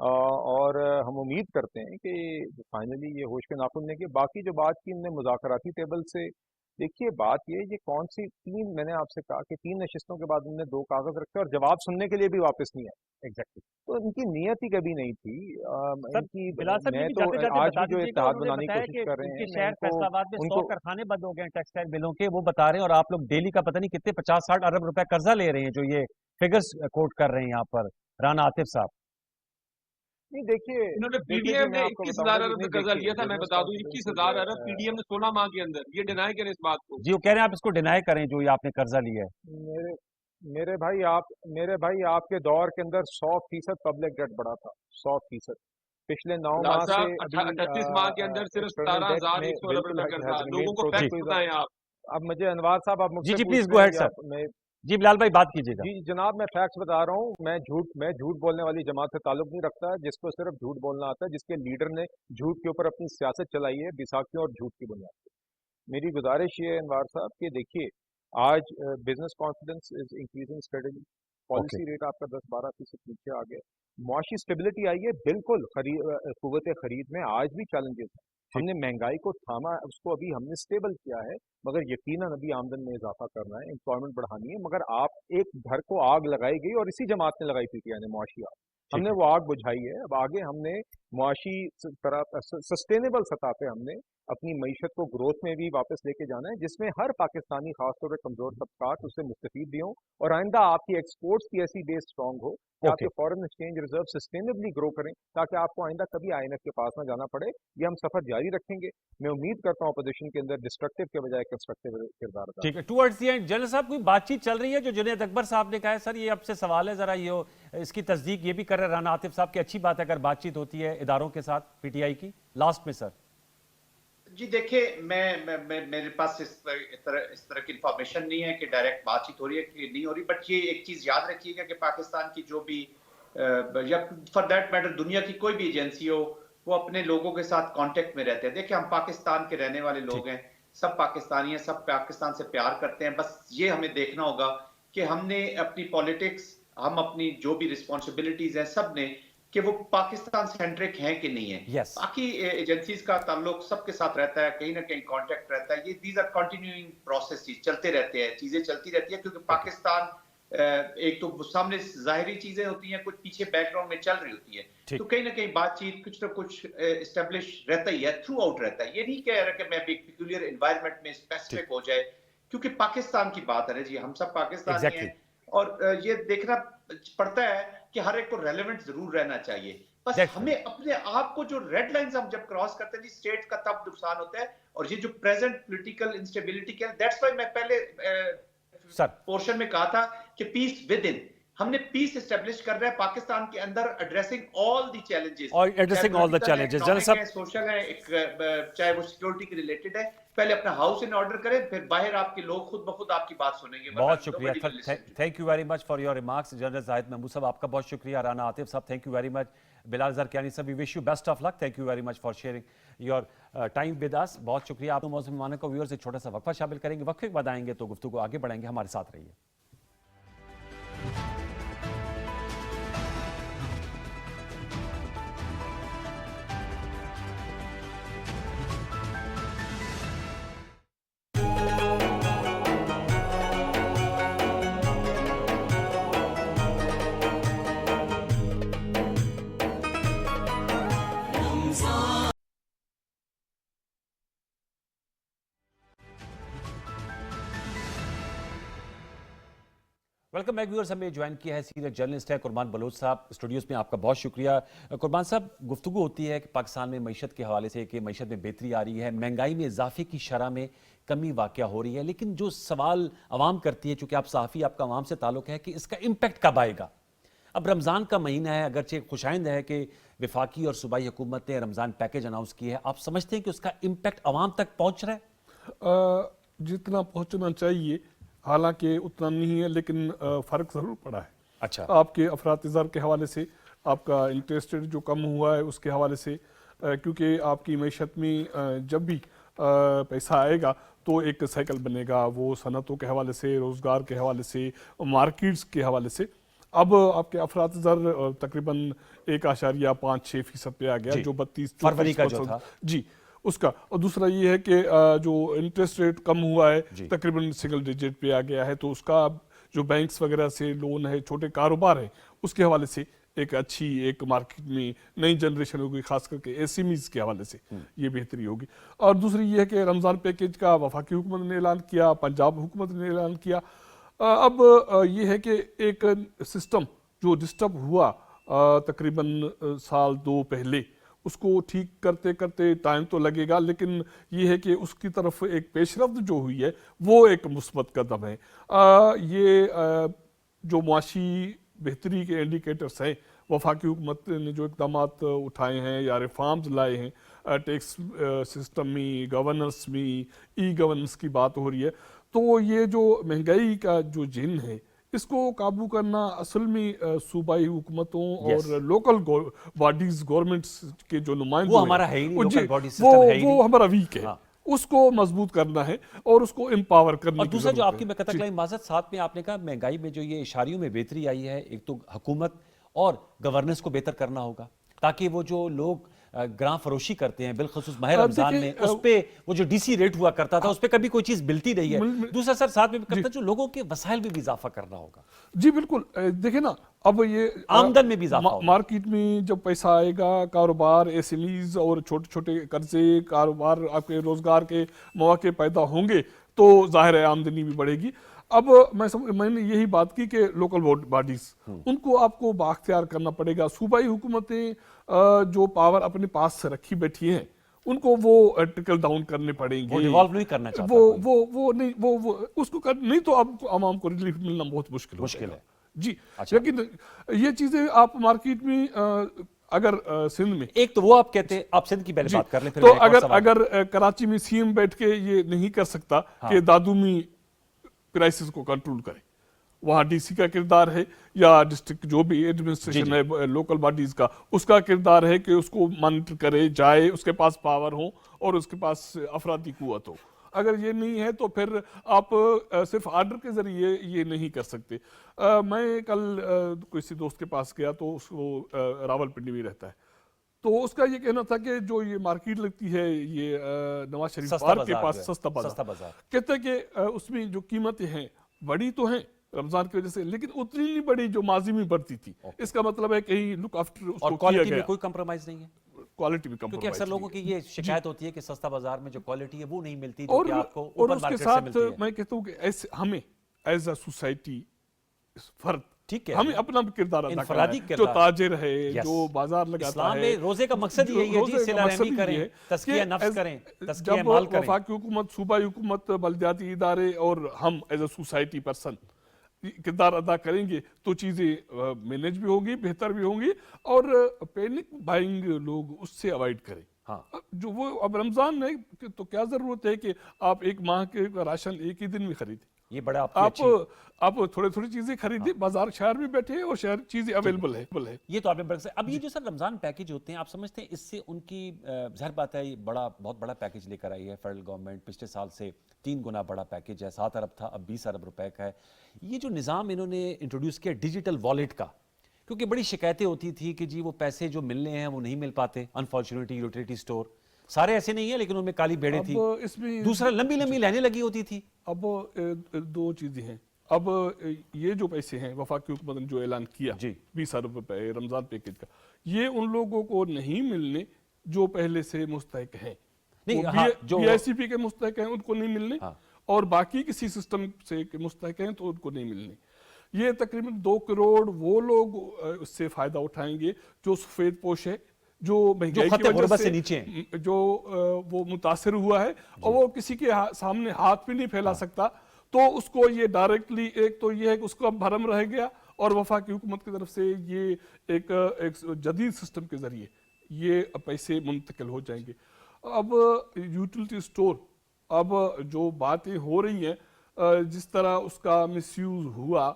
اور ہم امید کرتے ہیں کہ فائنلی یہ ہوش کے ناخن لیں گے. باقی جو بات کی ہم نے مذاکراتی ٹیبل سے، دیکھیے بات یہ کون سی تین، میں نے آپ سے کہا کہ 3 نشستوں کے بعد ہم نے 2 کاغذ رکھے اور جواب سننے کے لیے بھی واپس نہیں آئے. ایگزیکٹلی تو ان کی نیت ہی کبھی نہیں تھی. سر ان کی بلال صاحب یہ میں بھی تو جاتے جاتے آج بتا بھی جو دیجیے گا، اتحاد انہوں نے بنانے کی بتایا کوشش کہ کر رہے ان ہیں، کے میں شہر ان کو فیصل آباد میں ان 100 کو کارخانے بند ہو گئے ہیں ٹیکسٹائل ملوں کے، وہ بتا رہے ہیں، اور آپ لوگ ڈیلی کا پتہ نہیں کتنے 50-60 ارب روپے قرضہ لے رہے ہیں، جو یہ فگرز کوٹ کر رہے ہیں یہاں پر رانا عاطف صاحب. نہیں دیکھیے انہوں نے پی ڈی دیکھیے جی ایم میں نے آپ کو بتاؤں 21,000 گا کہ ارب نہیں، کا قرضہ دیکھیے لیا تھا. میں بزنس بتا دوں کانفیڈنس 21,000 ارب پی ڈی ایم نے 16 ماہ کے اندر. یہ ڈینائی کریں اس بات کو. جی وہ کہہ رہے ہیں آپ اس کو ڈینائی کریں جو یہ آپ نے قرضہ لیا ہے. میرے بھائی آپ کے دور کے اندر 100% پبلک ڈیٹ بڑا تھا، 100%. پچھلے 9 بلال ماہ سے صاحب ابھی 38 ماہ کے اندر صرف ایکسٹرنل ڈیٹ میں 17,100 ارب بالکل روپے قرضہ. has لوگوں remained کو project فیکٹ بتائیں آپ. اب مجھے انوار صاحب آپ مجھ جی سے جی پوچھ پلیز گو رہے ہیڈ ہیں سر. میں جی بلال بھائی بات کیجیے گا. جی جناب میں فیکٹس بتا رہا ہوں. میں جھوٹ بولنے والی جماعت سے تعلق نہیں رکھتا، جس کو صرف جھوٹ بولنا آتا ہے، جس کے لیڈر نے جھوٹ کے اوپر اپنی سیاست چلائی ہے بیساکھیوں اور جھوٹ کی بنیاد پہ. میری گزارش یہ ہے انوار صاحب کہ دیکھیے آج business confidence is increasing steadily. Policy rate آپ کا 10-12% نیچے آ گیا. معاشی اسٹیبلٹی آئی ہے. بالکل قوت خرید میں آج بھی چیلنجز ہیں. ہم نے مہنگائی کو تھاما، اس کو ابھی ہم نے اسٹیبل کیا ہے، مگر یقیناً ابھی آمدن میں اضافہ کرنا ہے، امپلائمنٹ بڑھانی ہے. مگر آپ ایک گھر کو آگ لگائی گئی اور اسی جماعت نے لگائی تھی، یعنی معاشی آگ. ہم نے وہ آگ بجھائی ہے. اب آگے ہم نے معاشی سسٹینیبل سطح پہ ہم نے اپنی معیشت کو گروتھ میں بھی واپس لے کے جانا ہے، جس میں ہر پاکستانی خاص طور پہ کمزور طبقات اس سے مستفید بھی ہوں، اور آئندہ آپ کی ایکسپورٹس کی ایسی بیس اسٹرانگ ہو کہ آپ کے فارن ایکسچینج ریزرو سسٹینیبلی گرو کریں، تاکہ آپ کو آئندہ کبھی آئی ایم ایف کے پاس نہ جانا پڑے. یہ ہم سفر جاری رکھیں گے. میں امید کرتا ہوں اپوزیشن کے اندر ڈسٹرکٹیو کے بجائے کنسٹرکٹیو کردار ادا. ٹھیک ہے. ٹوورڈز دی اینڈ جنرل صاحب کوئی بات چیت چل رہی ہے جو جنید اکبر صاحب نے کہا ہے؟ سر یہ آپ سے سوال ہے، ذرا یہ اس کی تصدیق یہ بھی کر رہے رانا عاطف صاحب کہ اچھی بات ہے اگر بات چیت ہوتی ہے اداروں کے ساتھ پی ٹی آئی کی لاسٹ میں. سر جی دیکھیں میرے پاس اس طرح کی انفارمیشن نہیں ہے کہ ڈائریکٹ بات چیت ہو رہی ہے کہ نہیں ہو رہی. بٹ یہ ایک چیز یاد رکھیے گا کہ پاکستان کی جو بھی یا فار دیٹ میٹر دنیا کی کوئی بھی ایجنسی ہو، وہ اپنے لوگوں کے ساتھ کانٹیکٹ میں رہتے ہیں. دیکھیں ہم پاکستان کے رہنے والے لوگ ہیں، سب پاکستانی ہیں، سب پاکستان سے پیار کرتے ہیں. بس یہ ہمیں دیکھنا ہوگا کہ ہم نے اپنی پالیٹکس، ہم اپنی جو بھی رسپانسبلٹیز ہیں سب نے، کہ وہ پاکستان سینٹرک ہیں کہ نہیں ہیں. Yes. باقی ایجنسیز کا تعلق سب کے ساتھ رہتا ہے، کہیں نہ کہیں کانٹیکٹ رہتا ہے. یہ دیز آر کنٹینیوئنگ پروسیسز، چلتے رہتے ہیں، چیزیں چلتی رہتی ہیں، کیونکہ پاکستان ایک تو سامنے ظاہری چیزیں ہوتی ہیں، کچھ پیچھے بیک گراؤنڈ میں چل رہی ہوتی ہے، تو کہیں نہ کہیں بات چیت کچھ نہ کچھ اسٹیبلش رہتا ہی ہے، تھرو آؤٹ رہتا ہے. یہ نہیں کہہ رہا کہ میں ایک پیکولر انوائرمنٹ میں اسپیسیفک ہو جائے، کیونکہ پاکستان کی بات ہے جی، ہم سب پاکستانی ہیں. اور یہ دیکھنا پڑتا ہے کہ ہر ایک کو ریلیونٹ ضرور رہنا چاہیے. بس ہمیں اپنے آپ کو جو ریڈ لائنز ہم جب کراس کرتے ہیں جی، اسٹیٹ کا تب نقصان ہوتا ہے. اور یہ جو پریزنٹ پولیٹیکل انسٹیبلٹی کے، دیٹس وائی میں پہلے پورشن میں کہا تھا کہ پیس ود ان، ہم نے پیس اسٹیبلش کر رہا ہے پاکستان کے اندر، addressing all the challenges, social ہے، چاہے وہ سیکورٹی کے ریلیٹڈ ہے. پہلے اپنا ہاؤس ان آرڈر کریں، پھر باہر آپ کے لوگ خود بخود آپ کی بات سنیں گے. بہت شکریہ. Thank you very much for your remarks. General Zahid Mahmood صاحب آپ کا بہت شکریہ. رانا عاطف صاحب thank you very much. Bilal Zarkiani صاحب we wish you best of luck. Thank you very much for sharing your time with us. بہت شکریہ. آپ موسم مہمانوں کو ویورز ایک چھوٹا سا وقفہ شامل کریں گے. وقفے کے بعد آئیں گے تو گفتگو آگے بڑھائیں گے. ہمارے ساتھ رہیے. Welcome back viewers. ہمیں جوائن کیا ہے سینئر جرنلسٹ ہے قربان بلوچ صاحب اسٹوڈیوز میں. آپ کا بہت شکریہ. قربان صاحب گفتگو ہوتی ہے کہ پاکستان میں معیشت کے حوالے سے کہ معیشت میں بہتری آ رہی ہے، مہنگائی میں اضافے کی شرح میں کمی واقع ہو رہی ہے، لیکن جو سوال عوام کرتی ہے، چونکہ آپ صحافی، آپ کا عوام سے تعلق ہے، کہ اس کا امپیکٹ کب آئے گا؟ اب رمضان کا مہینہ ہے، اگرچہ خوشائند ہے کہ وفاقی اور صوبائی حکومت نے رمضان پیکیج اناؤنس کی ہے، آپ سمجھتے ہیں کہ اس کا امپیکٹ عوام تک پہنچ رہا ہے؟ جتنا پہنچنا چاہیے حالانکہ اتنا نہیں ہے، لیکن فرق ضرور پڑا ہے. اچھا. آپ کے افراط زر کے حوالے سے، آپ کا انٹرسٹ ریٹ جو کم ہوا ہے اس کے حوالے سے، کیونکہ آپ کی معیشت میں جب بھی پیسہ آئے گا تو ایک سائیکل بنے گا، وہ صنعتوں کے حوالے سے، روزگار کے حوالے سے، مارکیٹس کے حوالے سے. اب آپ کے افراط زر تقریباً 1.56% پہ آ گیا جی، جو 32 فروری کا جو تھا جی اس کا. اور دوسرا یہ ہے کہ جو انٹرسٹ ریٹ کم ہوا ہے جی. تقریباً سنگل ڈیجٹ پہ آ گیا ہے، تو اس کا جو بینکس وغیرہ سے لون ہے، چھوٹے کاروبار ہیں، اس کے حوالے سے ایک اچھی ایک مارکیٹ میں نئی جنریشن ہوگی، خاص کر کے ایس ایم ایز کے حوالے سے یہ بہتری ہوگی. اور دوسری یہ ہے کہ رمضان پیکیج کا وفاقی حکومت نے اعلان کیا، پنجاب حکومت نے اعلان کیا. اب یہ ہے کہ ایک سسٹم جو ڈسٹرب ہوا تقریباً سال دو پہلے، اس کو ٹھیک کرتے کرتے ٹائم تو لگے گا، لیکن یہ ہے کہ اس کی طرف ایک پیش رفت جو ہوئی ہے وہ ایک مثبت قدم ہے. یہ جو معاشی بہتری کے انڈیکیٹرز ہیں، وفاقی حکومت نے جو اقدامات اٹھائے ہیں یا ریفارمز لائے ہیں، ٹیکس سسٹم میں، گورننس میں، ای گورننس کی بات ہو رہی ہے، تو یہ جو مہنگائی کا جو جن ہے اس کو قابو کرنا اصل میں صوبائی حکومتوں اور لوکل باڈیز، گورنمنٹس کے جو نمائندے وہ ہمارا ہے ہی نہیں، لوکل باڈی سسٹم ہے ہی نہیں، وہ ہمارا ویک ہے، اس کو مضبوط کرنا ہے اور اس کو امپاور کرنے کی ضرورت ہے. اور دوسرا جو آپ کی میں قطع کلائی معذرت، ساتھ میں آپ نے کہا مہنگائی میں جو یہ اشاریوں میں بہتری آئی ہے، ایک تو حکومت اور گورننس کو بہتر کرنا ہوگا تاکہ وہ جو لوگ گراں فروشی کرتے ہیں بالخصوص ماہ رمضان میں، اس پہ وہ جو ڈی سی ریٹ ہوا کرتا تھا اس پہ کبھی کوئی چیز ملتی نہیں ہے. دوسرا سر ساتھ میں کرتا ہے جو لوگوں کے وسائل میں بھی اضافہ کرنا ہوگا. جی بالکل. دیکھیں نا، اب یہ آمدن میں بھی اضافہ ہوگا. مارکیٹ میں جب پیسہ آئے گا، کاروبار، ایس ایم ایز اور چھوٹے چھوٹے قرضے، کاروبار، آپ کے روزگار کے مواقع پیدا ہوں گے تو ظاہر ہے آمدنی بھی بڑھے گی. اب میں نے یہی بات کی کہ لوکل باڈیز، ان کو آپ کو بااختیار کرنا پڑے گا. صوبائی حکومتیں جو پاور اپنے پاس سے رکھی بیٹھی ہیں ان کو وہ ٹرکل ڈاؤن کرنے پڑیں گے. وہ ڈیوالو نہیں کرنا چاہتا وہ نہیں، وہ اس کو نہیں تو اب عوام کو ریلیف ملنا بہت مشکل ہے. جی لیکن یہ چیزیں آپ مارکیٹ میں اگر سندھ میں، ایک تو وہ آپ کہتے ہیں، آپ سندھ کی پہلے بات کر لیں، تو اگر کراچی میں سی ایم بیٹھ کے یہ نہیں کر سکتا کہ دادو میں پرائسز کو کنٹرول کرے، وہاں ڈی سی کا کردار ہے یا ڈسٹرکٹ جو بھی ایڈمنسٹریشن ہے لوکل باڈیز کا، اس کا کردار ہے کہ اس کو مانیٹر کرے، جائے، اس کے پاس پاور ہو اور اس کے پاس افرادی قوت ہو. اگر یہ نہیں ہے تو پھر آپ صرف آرڈر کے ذریعے یہ نہیں کر سکتے. میں کل کسی دوست کے پاس گیا تو اس کو راول پنڈی میں رہتا ہے، تو اس کا یہ کہنا تھا کہ جو یہ مارکیٹ لگتی ہے یہ نواز شریف پارک کے پاس، سستا بازار، کہتا ہے کہ اس میں جو قیمتیں ہیں بڑی تو ہیں رمضان کی وجہ سے، لیکن اتنی نہیں بڑی جو ماضی میں بڑھتی تھی. اس کا مطلب ہے کہیں لک آفٹر اس کو کیا گیا. کوئی کمپرومائز نہیں ہے، کوالٹی بھی کمپرومائز، کیونکہ اکثر لوگوں کی یہ شکایت ہوتی ہے کہ سستا بازار میں جو کوالٹی ہے وہ نہیں ملتی اور جو کہ آپ کو اوپن اس کے مارکیٹ سے ساتھ ملتی ہے. میں کہتا ہوں کہ ہمیں ایز اے سوسائٹی فرد ٹھیک ہے، ہمیں اپنا بھی کردار ادا کرنا انفرادی ہے. جو تاجر ہے، جو بازار لگاتا اسلام ہے، میں روزے کا مقصد یہی ہے جی، صلہ رحمی کریں، تزکیہ نفس کریں، تزکیہ جب مال کریں. وفاقی حکومت، صوبائی حکومت، بلدیاتی ادارے اور ہم ایز اے سوسائٹی پرسن کردار ادا کریں گے تو چیزیں مینیج بھی ہوگی، بہتر بھی ہوں گی، اور پینک بائنگ لوگ اس سے اوائڈ کریں. جو وہ اب رمضان میں تو کیا ضرورت ہے کہ آپ ایک ماہ کے راشن ایک ہی دن میں خریدیں. یہ بڑا آپ تھوڑی چیزیں خریدیں، بازار شہر میں بیٹھے اور شہر چیزیں اویلیبل ہے. یہ تو آپ نے برکت سے. اب یہ جو سر رمضان پیکج ہوتے ہیں، آپ سمجھتے ہیں اس سے ان کی ظاہر بات ہے بہت بڑا پیکج لے کر آئی ہے فیڈرل گورنمنٹ، پچھلے سال سے 3 گنا بڑا پیکج ہے، 7 ارب تھا اب 20 ارب روپے کا ہے. یہ جو نظام انہوں نے انٹروڈیوس کیا ڈیجیٹل والیٹ کا، کیونکہ بڑی شکایتیں ہوتی تھی کہ جی وہ پیسے جو ملنے ہیں وہ نہیں مل پاتے، انفارچونیٹلی یوٹیلیٹی سٹور سارے ایسے نہیں ہیں لیکن ان میں کالی بیڑے تھی. دوسرا لمبی لائنیں لگی ہوتی تھی. اب 2 چیزیں ہیں. اب یہ جو پیسے ہیں وفاقی حکومت نے جو اعلان کیا 20 ارب روپے رمضان پیکج کا، یہ ان لوگوں کو نہیں ملنے جو پہلے سے مستحق ہیں. بی آئی سی پی کے مستحق ہیں ان کو نہیں ملنے، اور باقی کسی سسٹم سے مستحق ہیں تو ان کو نہیں ملنے. یہ تقریباً 2 کروڑ وہ لوگ اس سے فائدہ اٹھائیں گے جو سفید پوش ہے، جو مہنگائی کی وجہ سے جو وہ متاثر ہوا ہے اور وہ کسی کے سامنے ہاتھ بھی نہیں پھیلا سکتا. تو اس کو یہ ڈائریکٹلی، ایک تو یہ ہے کہ اس کو بھرم رہ گیا، اور وفاقی حکومت کی طرف سے یہ ایک جدید سسٹم کے ذریعے یہ پیسے منتقل ہو جائیں گے. اب یوٹیلیٹی سٹور، اب جو باتیں ہو رہی ہیں جس طرح اس کا مس یوز ہوا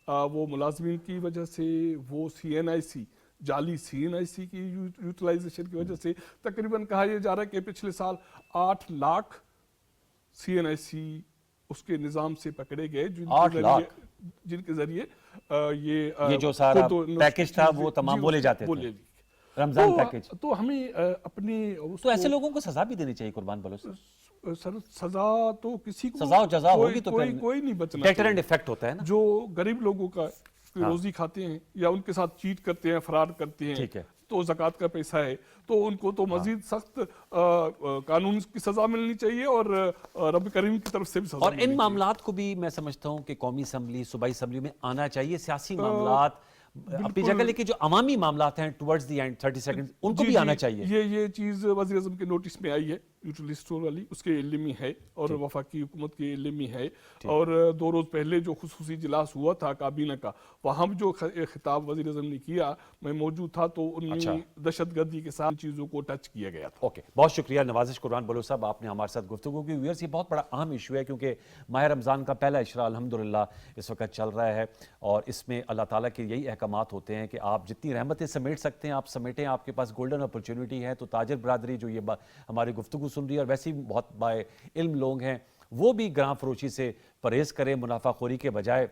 وہ ملازمین کی وجہ سے، وہ سی این آئی سی، جعلی سی این آئی سی کی یوٹیلائزیشن کی وجہ سے، تقریباً کہا یہ جا رہا ہے کہ پچھلے سال 8 لاکھ سی این آئی سی اس کے نظام سے پکڑے گئے جن کے ذریعے یہ جو سارا پیکج تھا وہ تمام بولے جاتے تھے رمضان پیکج. تو ہمیں اپنی تو ایسے لوگوں کو سزا بھی دینی چاہیے قربان بلوچ. سزا تو کسی کو سزا و جزا ہوگی تو کوئی نہیں بچنا. ڈیٹرنٹ ایفیکٹ ہوتا ہے نا. جو غریب لوگوں کا روزی کھاتے ہیں یا ان کے ساتھ چیٹ کرتے ہیں فرار کرتے ہیں ٹھیک ہے تو زکوٰۃ کا پیسہ ہے تو ان کو تو مزید سخت قانون کی سزا ملنی چاہیے اور رب کریم کی طرف سے بھی سزا. اور ان معاملات کو بھی میں سمجھتا ہوں کہ قومی اسمبلی صوبائی اسمبلی میں آنا چاہیے. سیاسی معاملات اپنی جگہ لیکن جو عوامی معاملات ہیں towards the end 30 second in کو بھی آنا چاہیے. یہ چیز وزیر اعظم کے نوٹس میں آئی ہے نیوٹرل اسٹور والی, اس کے علم میں ہے اور وفاقی حکومت کے علم میں ہے. اور 2 روز پہلے جو خصوصی اجلاس ہوا تھا کابینہ کا وہاں جو خطاب وزیر اعظم نے کیا میں موجود تھا تو ان میں دہشت گردی کے ساتھ چیزوں کو ٹچ کیا گیا تھا. اوکے بہت شکریہ نوازش قربان بلوچ صاحب, آپ نے ہمارے ساتھ گفتگو کی. ویورز یہ بہت بڑا اہم ایشو ہے کیونکہ ماہ رمضان کا پہلا اشرا الحمدللہ اس وقت چل رہا ہے اور اس میں اللہ تعالیٰ کے یہی احکامات ہوتے ہیں کہ آپ جتنی رحمتیں سمیٹ سکتے ہیں آپ سمیٹیں. آپ کے پاس گولڈن اپرچونٹی ہے. تو تاجر برادری جو یہ ہماری گفتگو سن رہی ہے اور ویسے ہی بہت بائے علم لوگ ہیں وہ بھی گراں فروشی سے پرہیز کریں, منافع خوری کے بجائے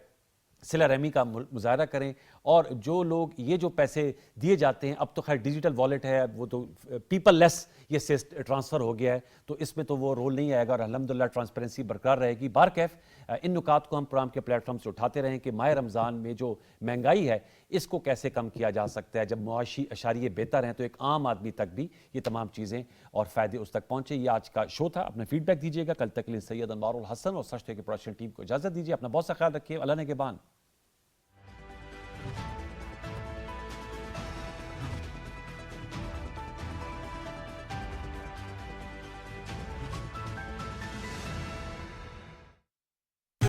صلہ رحمی کا مظاہرہ کریں. اور جو لوگ یہ جو پیسے دیے جاتے ہیں اب تو خیر ڈیجیٹل والیٹ ہے وہ تو پیپل لیس یہ ٹرانسفر ہو گیا ہے تو اس میں تو وہ رول نہیں آئے گا اور الحمدللہ ٹرانسپیرنسی برقرار رہے گی. بارکیف ان نکات کو ہم پروگرام کے پلیٹ فارم سے اٹھاتے رہیں کہ ماہ رمضان میں جو مہنگائی ہے اس کو کیسے کم کیا جا سکتا ہے. جب معاشی اشاریے بہتر ہیں تو ایک عام آدمی تک بھی یہ تمام چیزیں اور فائدے اس تک پہنچے. یہ آج کا شو تھا. اپنا فیڈ بیک دیجیے گا. کل تک کے لیے سید انوار الحسن اور سچ کے پروڈکشن ٹیم کو اجازت دیجیے. اپنا بہت سا خیال رکھیے. اللہ نے کے بان.